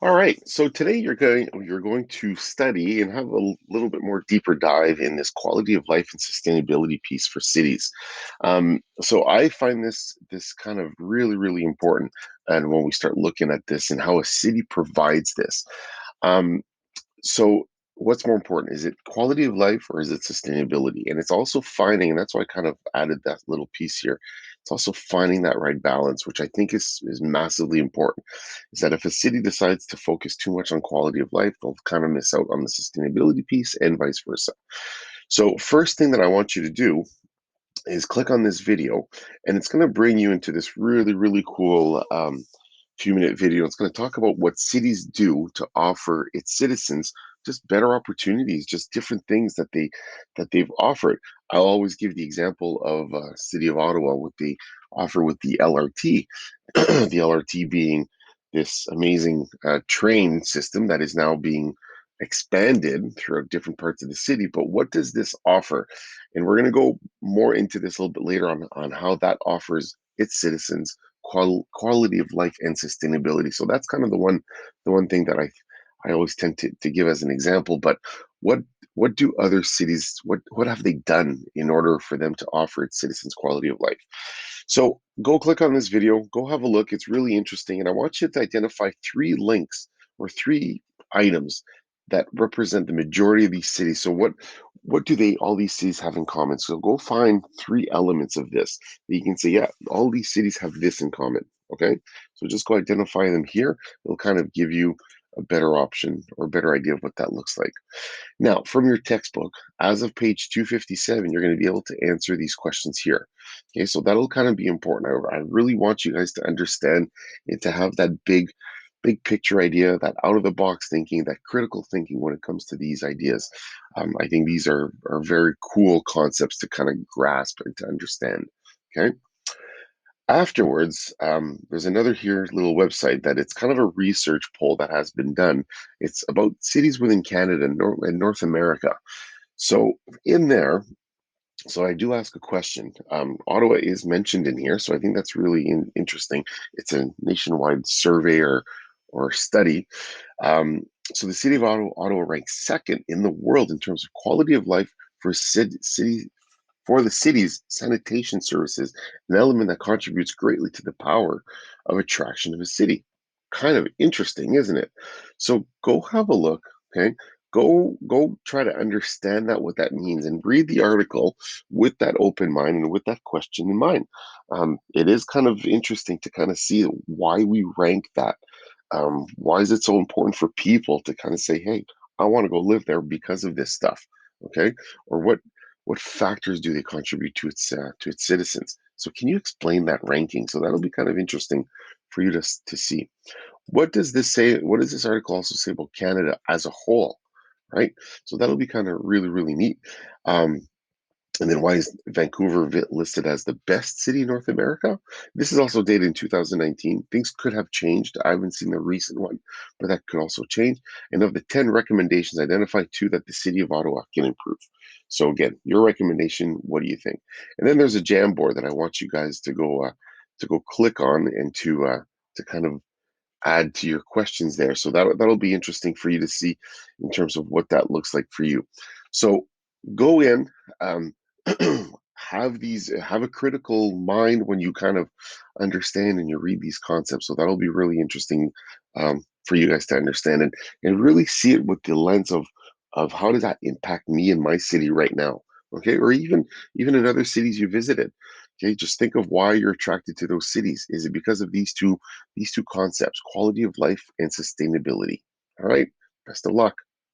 All right. So today you're going to study and have a little bit more deeper dive in this quality of life and sustainability piece for cities. So I find this kind of really important, and when we start looking at this and how a city provides this. Um, so what's more important? Is it quality of life or is it sustainability? And it's also finding, and that's why I kind of added that little piece here. It's also finding that right balance, which I think is massively important. Is that if a city decides to focus too much on quality of life, they'll kind of miss out on the sustainability piece and vice versa. So first thing that I want you to do is click on this video, and it's going to bring you into this really cool few-minute video. It's going to talk about what cities do to offer its citizens just better opportunities, just different things that they've offered. I'll always give the example of city of Ottawa, what they offer with the LRT. The LRT being this amazing train system that is now being expanded throughout different parts of the city. But what does this offer? And we're going to go more into this a little bit later on how that offers its citizens quality of life and sustainability. So that's kind of the one thing that I always tend to give as an example. But what what do other cities, what have they done in order for them to offer its citizens quality of life? So go click on this video, go have a look. It's really interesting, and I want you to identify three links or three items that represent the majority of these cities. So what do they all these cities have in common? So go find three elements of this that you can say, yeah, all these cities have this in common. Okay. So just go identify them here. It'll kind of give you a better option or a better idea of what that looks like. Now, from your textbook, as of page 257, you're going to be able to answer these questions here. Okay, so that'll kind of be important. I really want you guys to understand and to have that big picture idea, that out of the box thinking, that critical thinking when it comes to these ideas. I think these are very cool concepts to kind of grasp and to understand. Okay. Afterwards, there's another here little website that it's kind of a research poll that has been done. It's about cities within Canada and North America. So in there, so I do ask a question. Ottawa is mentioned in here, so I think that's really interesting. It's a nationwide survey or study. Um, so the city of Ottawa ranks second in the world in terms of quality of life for city for the city's sanitation services, an element that contributes greatly to the power of attraction of a city. Kind of interesting, isn't it? So go have a look, okay? Go try to understand that what that means and read the article with that open mind and with that question in mind. It is kind of interesting to kind of see why we rank that. Why is it so important for people to kind of say, "Hey, I want to go live there because of this stuff," okay? Or what factors do they contribute to its citizens? So can you explain that ranking? So that'll be kind of interesting for you to see. What does this say? What does this article also say about Canada as a whole? Right. So that'll be kind of really neat. Um, and then why is Vancouver listed as the best city in North America? This is also dated in 2019. Things could have changed. I haven't seen the recent one, but that could also change. And of the 10 recommendations, identify two that the city of Ottawa can improve. So again, your recommendation, what do you think? And then there's a jam board that I want you guys to go click on and to kind of add to your questions there. So that'll be interesting for you to see in terms of what that looks like for you. So go in, um, have a critical mind when you kind of understand and you read these concepts. So that'll be really interesting for you guys to understand and really see it with the lens of how does that impact me in my city right now. Okay, or even in other cities you visited. Okay, just think of why you're attracted to those cities. Is it because of these two concepts, quality of life and sustainability? All right. Best of luck.